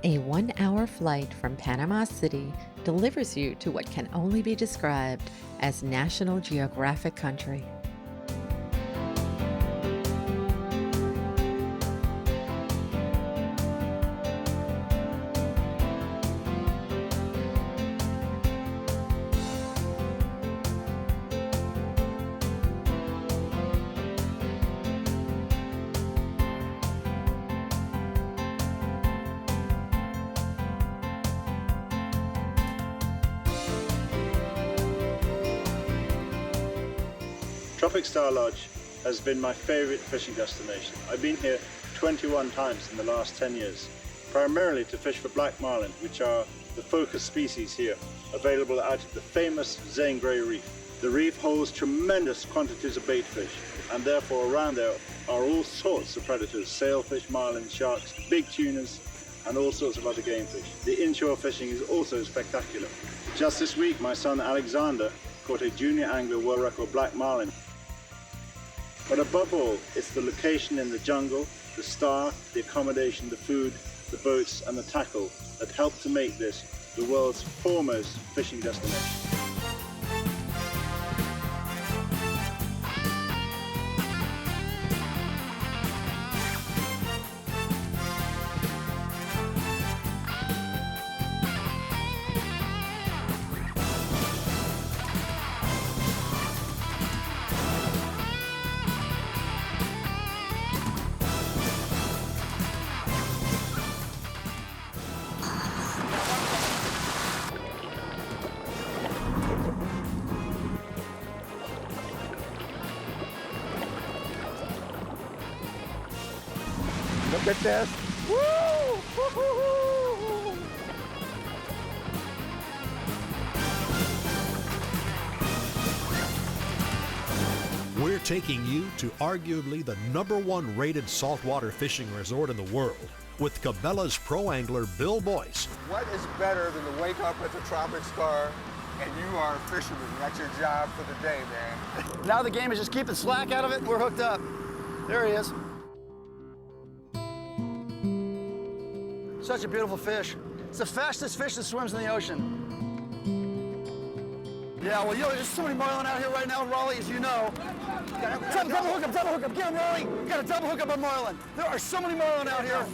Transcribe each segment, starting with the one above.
A 1-hour flight from Panama City delivers you to what can only be described as National Geographic country. Tropic Star Lodge has been my favorite fishing destination. I've been here 21 times in the last 10 years, primarily to fish for black marlin, which are the focus species here, available out at the famous Zane Grey Reef. The reef holds tremendous quantities of bait fish, and therefore around there are all sorts of predators: sailfish, marlin, sharks, big tunas, and all sorts of other game fish. The inshore fishing is also spectacular. Just this week, my son Alexander caught a junior angler world record black marlin. But above all, it's the location in the jungle, the star, the accommodation, the food, the boats, and the tackle that help to make this the world's foremost fishing destination. Look at this. Woo! Woo-hoo-hoo! We're taking you to arguably the #1 rated saltwater fishing resort in the world with Cabela's pro angler Bill Boyce. What is better than to wake up at the Tropic Star and you are a fisherman? That's your job for the day, man. Now the game is just keep the slack out of it and we're hooked up. There he is. Such a beautiful fish. It's the fastest fish that swims in the ocean. Yeah, well, there's so many marlin out here right now, Raleigh, as you know. Double hook up, get him, Raleigh. We got a double hook up on marlin. There are so many marlin out here.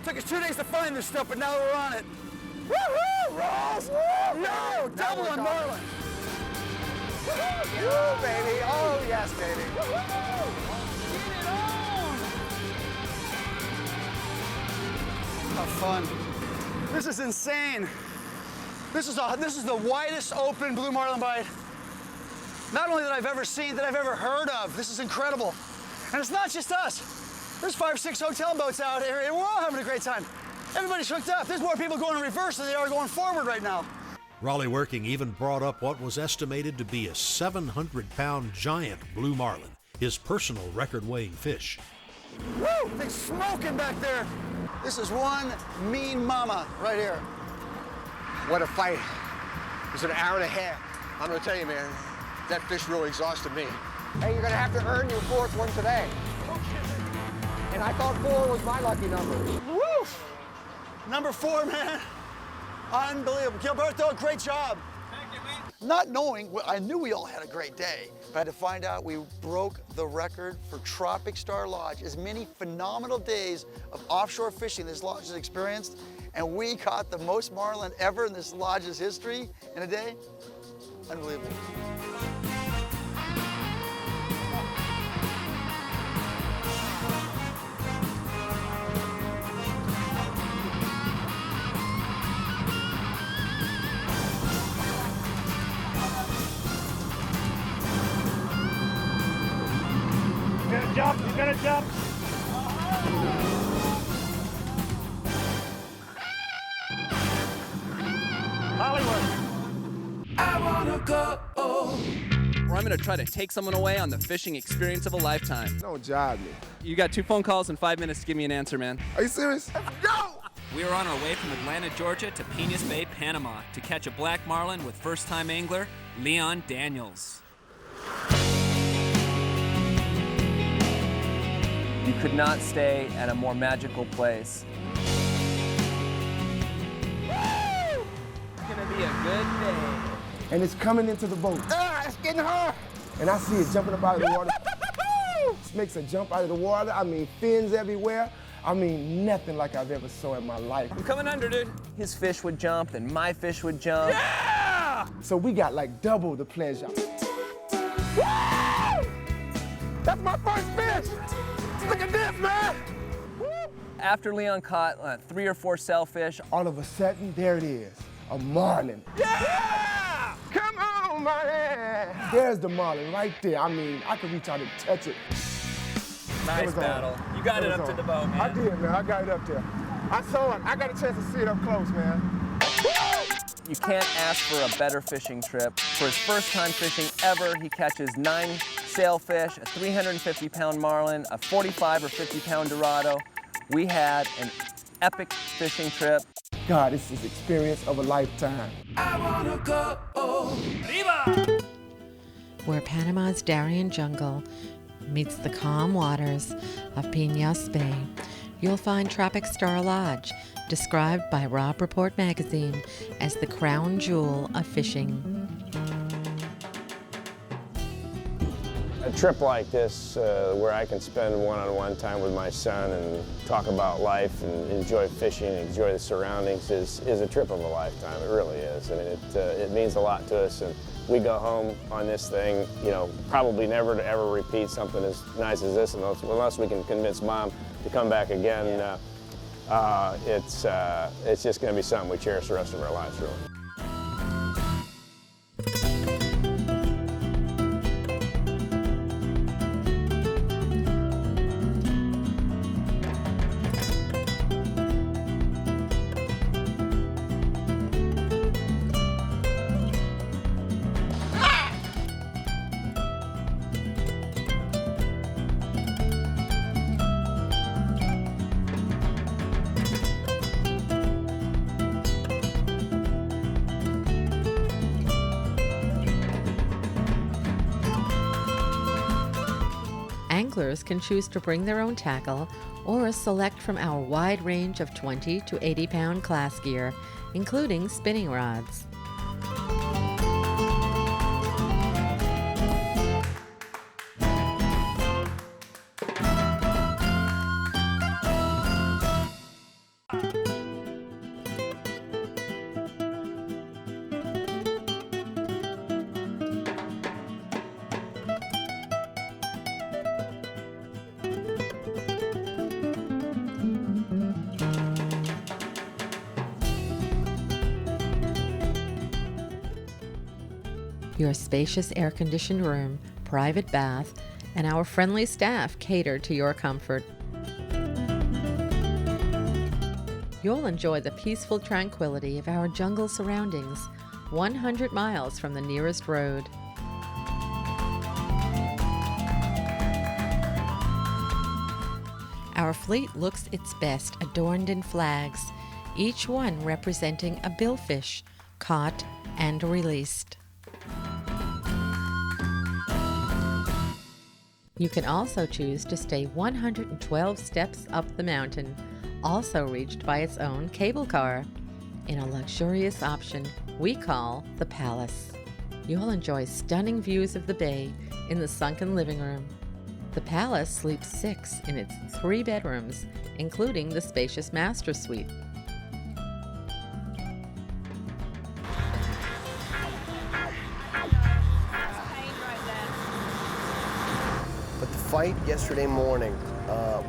Took us 2 days to find this stuff, but now we're on it. Woo-hoo, Ross! No, double on marlin. Woo, baby. Oh, yes, baby. How fun. This is insane. This is the widest open blue marlin bite, not only that I've ever seen, that I've ever heard of. This is incredible. And it's not just us. There's 5 or 6 hotel boats out here, and we're all having a great time. Everybody's hooked up. There's more people going in reverse than they are going forward right now. Raleigh Working even brought up what was estimated to be a 700-pound giant blue marlin, his personal record-weighing fish. Woo! Thing's smoking back there. This is one mean mama right here. What a fight. It was an hour and a half. I'm gonna tell you, man, that fish really exhausted me. Hey, you're gonna have to earn your 4th one today. And I thought 4 was my lucky number. Woo! Number 4, man. Unbelievable. Gilberto, great job. Thank you, man. Not knowing, I knew we all had a great day, but I had to find out we broke the record for Tropic Star Lodge. As many phenomenal days of offshore fishing this lodge has experienced, and we caught the most marlin ever in this lodge's history in a day. Unbelievable. He's gonna jump. Hollywood. I wanna go. Or I'm gonna try to take someone away on the fishing experience of a lifetime. Don't jive me. You got 2 phone calls and 5 minutes to give me an answer, man. Are you serious? No! We are on our way from Atlanta, Georgia to Peñas Bay, Panama to catch a black marlin with first-time angler Leon Daniels. You could not stay at a more magical place. good day. And it's coming into the boat. Ah, it's getting hard. And I see it jumping up out of the water. This makes a jump out of the water. I mean, fins everywhere. I mean, nothing like I've ever saw in my life. I'm coming under, dude. His fish would jump, then my fish would jump. Yeah! So we got like double the pleasure. Woo! That's my first fish. Look at this, man. Woo! After Leon caught 3 or 4 sailfish, All of a sudden, there it is, a marlin. Yeah! Come on, man. There's the marlin right there. I mean, I could reach out and touch it. nice was on. battle. You got it up to the boat, man. I did, man. I got it up there. I saw it. I got a chance to see it up close, man. You can't ask for a better fishing trip. For his first time fishing ever, he catches 9 sailfish, a 350-pound marlin, a 45 or 50-pound dorado. We had an epic fishing trip. God, this is experience of a lifetime. Where Panama's Darien jungle meets the calm waters of Piñas Bay, you'll find Tropic Star Lodge, described by Rob Report magazine as the crown jewel of fishing. A trip like this, where I can spend one-on-one time with my son and talk about life and enjoy fishing and enjoy the surroundings, is a trip of a lifetime. It really is. I mean, it means a lot to us, and we go home on this thing, you know, probably never to ever repeat something as nice as this, unless we can convince Mom to come back again. It's just going to be something we cherish the rest of our lives, really. Anglers can choose to bring their own tackle or select from our wide range of 20 to 80-pound class gear, including spinning rods. Your spacious air-conditioned room, private bath, and our friendly staff cater to your comfort. You'll enjoy the peaceful tranquility of our jungle surroundings, 100 miles from the nearest road. Our fleet looks its best adorned in flags, each one representing a billfish, caught and released. You can also choose to stay 112 steps up the mountain, also reached by its own cable car, in a luxurious option we call the Palace. You'll enjoy stunning views of the bay in the sunken living room. The Palace sleeps 6 in its 3 bedrooms, including the spacious master suite. Fight yesterday morning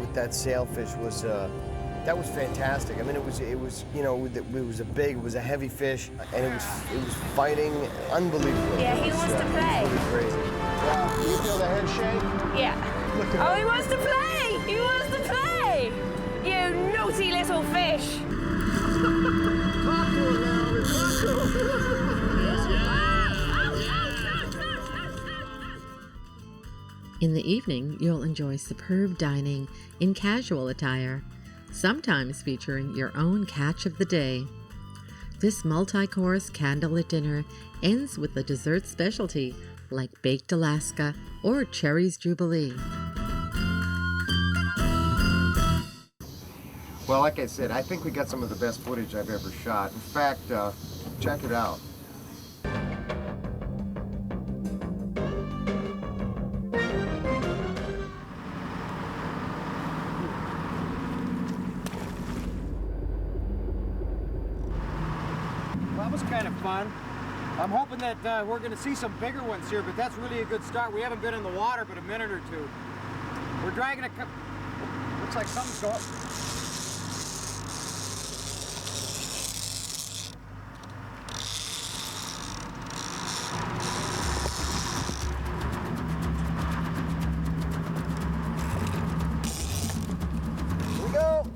with that sailfish was that was fantastic. I mean, it was you know, it was a heavy fish, and it was fighting unbelievably. Yeah, he wants to play. Really crazy. Wow, you feel the head shake? Yeah. Look at Oh, that. he wants to play! He wants to play! You naughty little fish! In the evening, you'll enjoy superb dining in casual attire, sometimes featuring your own catch of the day. This multi-course candlelit dinner ends with a dessert specialty like baked Alaska or Cherry's Jubilee. Well, like I said, I think we got some of the best footage I've ever shot. In fact, check it out. kind of fun. I'm hoping that we're going to see some bigger ones here, but that's really a good start. We haven't been in the water but a minute or two. We're dragging a couple. Looks like something's going. Here we go.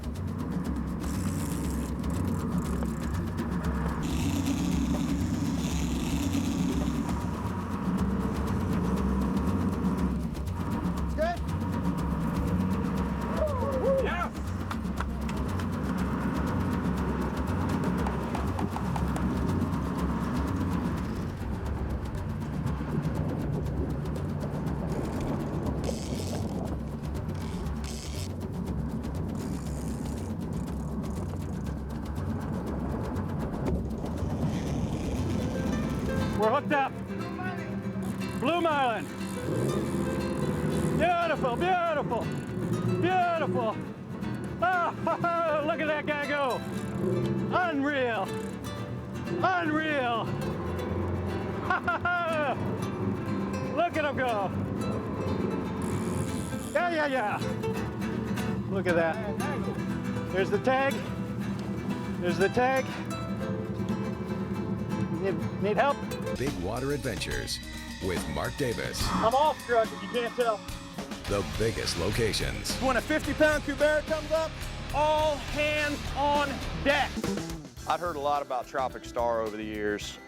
We're hooked up. Blue marlin. Beautiful, beautiful, beautiful. Oh, look at that guy go. Unreal. Unreal. Look at him go. Yeah, yeah, yeah. Look at that. There's the tag. There's the tag. Need help? Big Water Adventures with Mark Davis. I'm awestruck if you can't tell. The biggest locations. When a 50-pound cubera comes up, all hands on deck. I've heard a lot about Tropic Star over the years.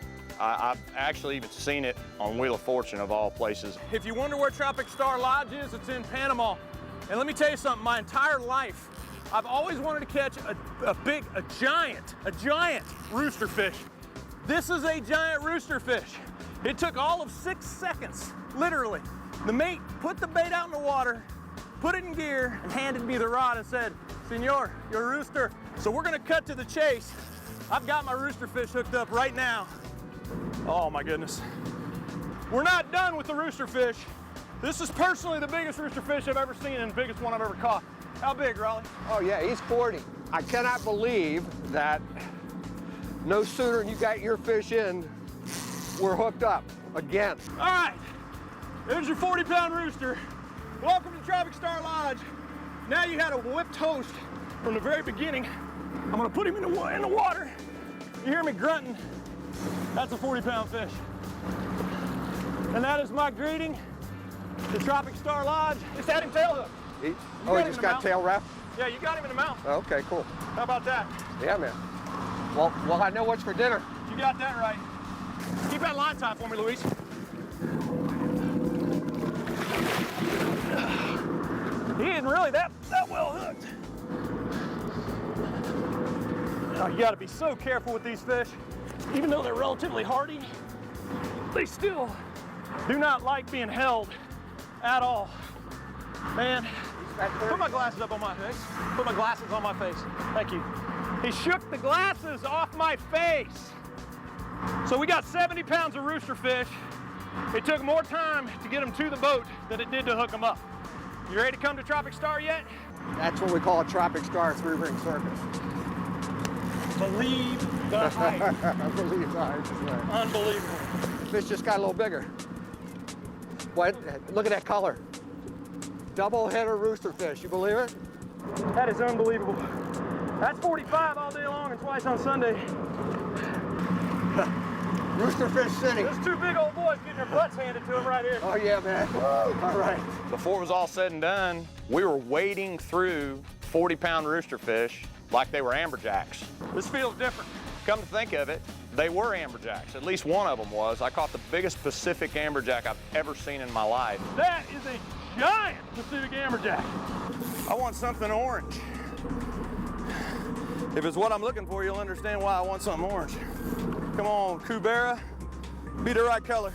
I've actually even seen it on Wheel of Fortune, of all places. If you wonder where Tropic Star Lodge is, it's in Panama. And let me tell you something, my entire life, I've always wanted to catch a giant rooster fish. This is a giant rooster fish. It took all of 6 seconds, literally. The mate put the bait out in the water, put it in gear, and handed me the rod and said, "Senor, you're a rooster." So we're gonna cut to the chase. I've got my rooster fish hooked up right now. Oh my goodness. We're not done with the rooster fish. This is personally the biggest rooster fish I've ever seen and the biggest one I've ever caught. How big, Raleigh? Oh yeah, he's 40. I cannot believe that no sooner than you got your fish in, we're hooked up again. All right, there's your 40-pound rooster. Welcome to Tropic Star Lodge. Now you had a whipped host from the very beginning. I'm gonna put him in the water. You hear me grunting? That's a 40-pound fish. And that is my greeting to Tropic Star Lodge. Just had him tail hook. He just got tail wrapped? Yeah, you got him in the mouth. Okay, cool. How about that? Yeah, man. Well, I know what's for dinner. You got that right. Keep that line tight for me, Luis. He isn't really that well hooked. Oh, you gotta be so careful with these fish. Even though they're relatively hardy, they still do not like being held at all. Man, put my glasses up on my face. Put my glasses on my face. Thank you. He shook the glasses off my face. So we got 70 pounds of rooster fish. It took more time to get them to the boat than it did to hook them up. You ready to come to Tropic Star yet? That's what we call a Tropic Star 3-ring circus. Believe the hype. I believe the hype is right. Unbelievable. Fish just got a little bigger. What? Look at that color. Double header rooster fish, you believe it? That is unbelievable. That's 45 all day long and twice on Sunday. Rooster Fish City. There's two big old boys getting their butts handed to them right here. Oh yeah, man. All right. Before it was all said and done, we were wading through 40-pound rooster fish like they were amberjacks. This feels different. Come to think of it, they were amberjacks. At least one of them was. I caught the biggest Pacific amberjack I've ever seen in my life. That is a giant Pacific amberjack. I want something orange. If it's what I'm looking for, you'll understand why I want something orange. Come on, Cubera, be the right color.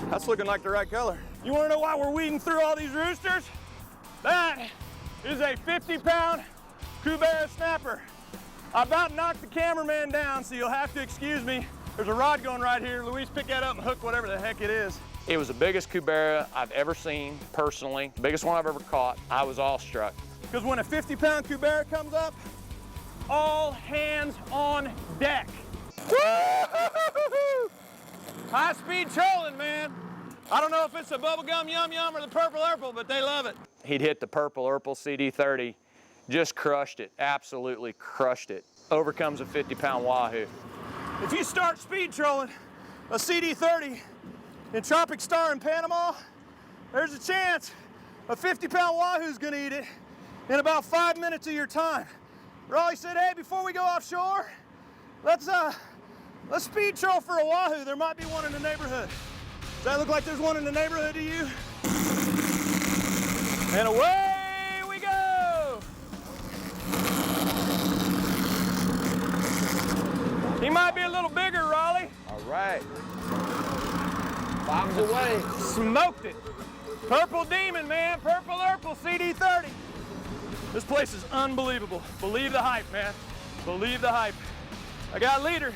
That's looking like the right color. You wanna know why we're weeding through all these roosters? That is a 50-pound Cubera snapper. I about knocked the cameraman down, so you'll have to excuse me. There's a rod going right here. Luis, pick that up and hook whatever the heck it is. It was the biggest Cubera I've ever seen, personally. The biggest one I've ever caught. I was awestruck. Because when a 50-pound Cubera comes up, all hands on deck. High-speed trolling, man. I don't know if it's the bubblegum yum yum or the purple urple, but they love it. He'd hit the purple urple CD30, just crushed it, absolutely crushed it. Overcomes a 50-pound wahoo. If you start speed trolling a CD30 in Tropic Star in Panama, there's a chance a 50-pound wahoo's gonna eat it in about 5 minutes of your time. Raleigh said, hey, before we go offshore, let's speed troll for a wahoo. There might be one in the neighborhood. Does that look like there's one in the neighborhood to you? And away we go! He might be a little bigger, Raleigh. All right. Bob's away. Smoked it. Purple Demon, man. Purple Urple CD30. This place is unbelievable. Believe the hype, man. Believe the hype. I got a leader.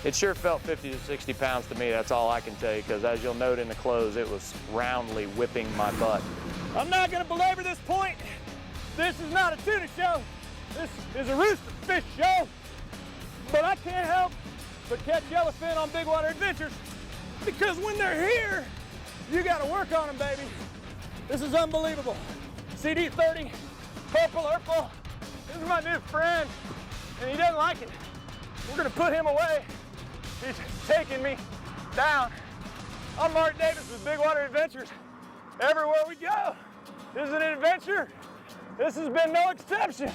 It sure felt 50 to 60 pounds to me, that's all I can tell you, because as you'll note in the close, it was roundly whipping my butt. I'm not gonna belabor this point. This is not a tuna show. This is a rooster fish show. But I can't help but catch yellowfin on Big Water Adventures, because when they're here, you gotta work on them, baby. This is unbelievable. CD30, Purple Urple, this is my new friend, and he doesn't like it. We're gonna put him away. He's taking me down. I'm Mark Davis with Big Water Adventures. Everywhere we go is an adventure. This has been no exception.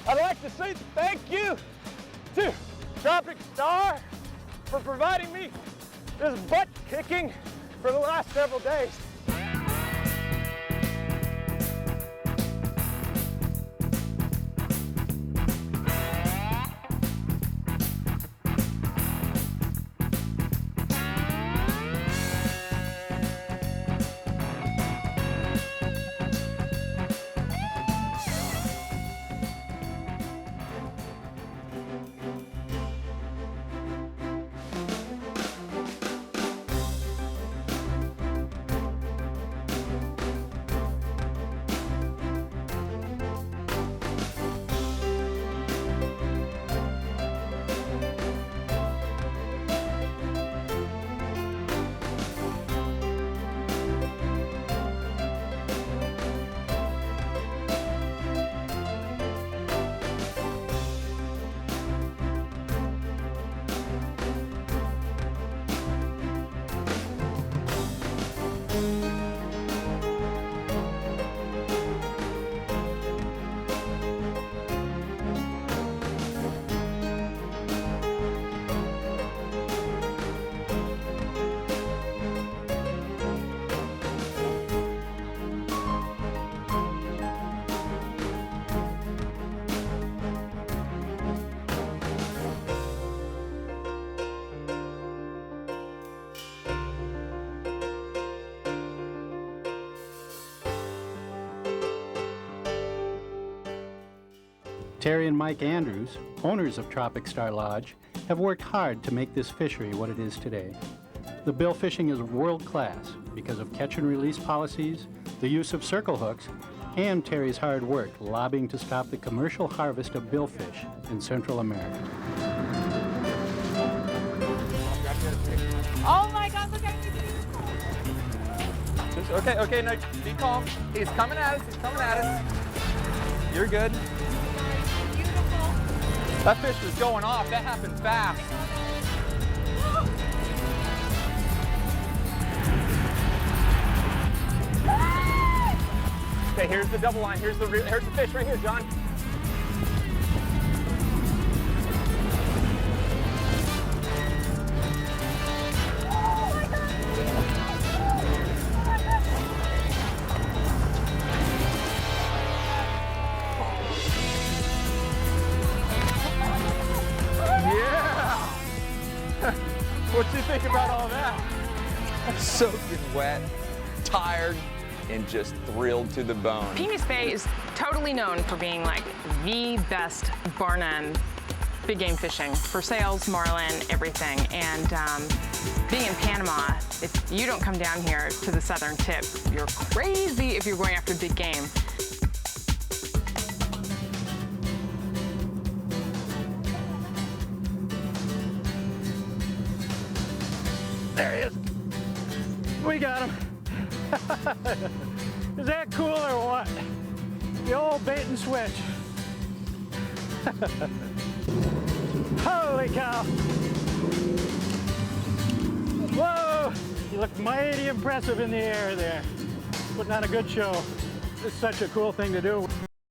I'd like to say thank you to Tropic Star for providing me this butt kicking for the last several days. Terry and Mike Andrews, owners of Tropic Star Lodge, have worked hard to make this fishery what it is today. The bill fishing is world class because of catch and release policies, the use of circle hooks, and Terry's hard work lobbying to stop the commercial harvest of billfish in Central America. Oh my God, look at me. Okay, no, be calm. He's coming at us, You're good. That fish was going off. That happened fast. Okay, here's the double line. Here's the fish right here, John. What do you think about all that? Soaking wet, tired, and just thrilled to the bone. Penis Bay is totally known for being like the best barn-end big game fishing for sales, marlin, everything. And being in Panama, if you don't come down here to the southern tip, you're crazy if you're going after big game. There he is. We got him. Is that cool or what? The old bait and switch. Holy cow. Whoa! You look mighty impressive in the air there. Putting on a good show. It's such a cool thing to do.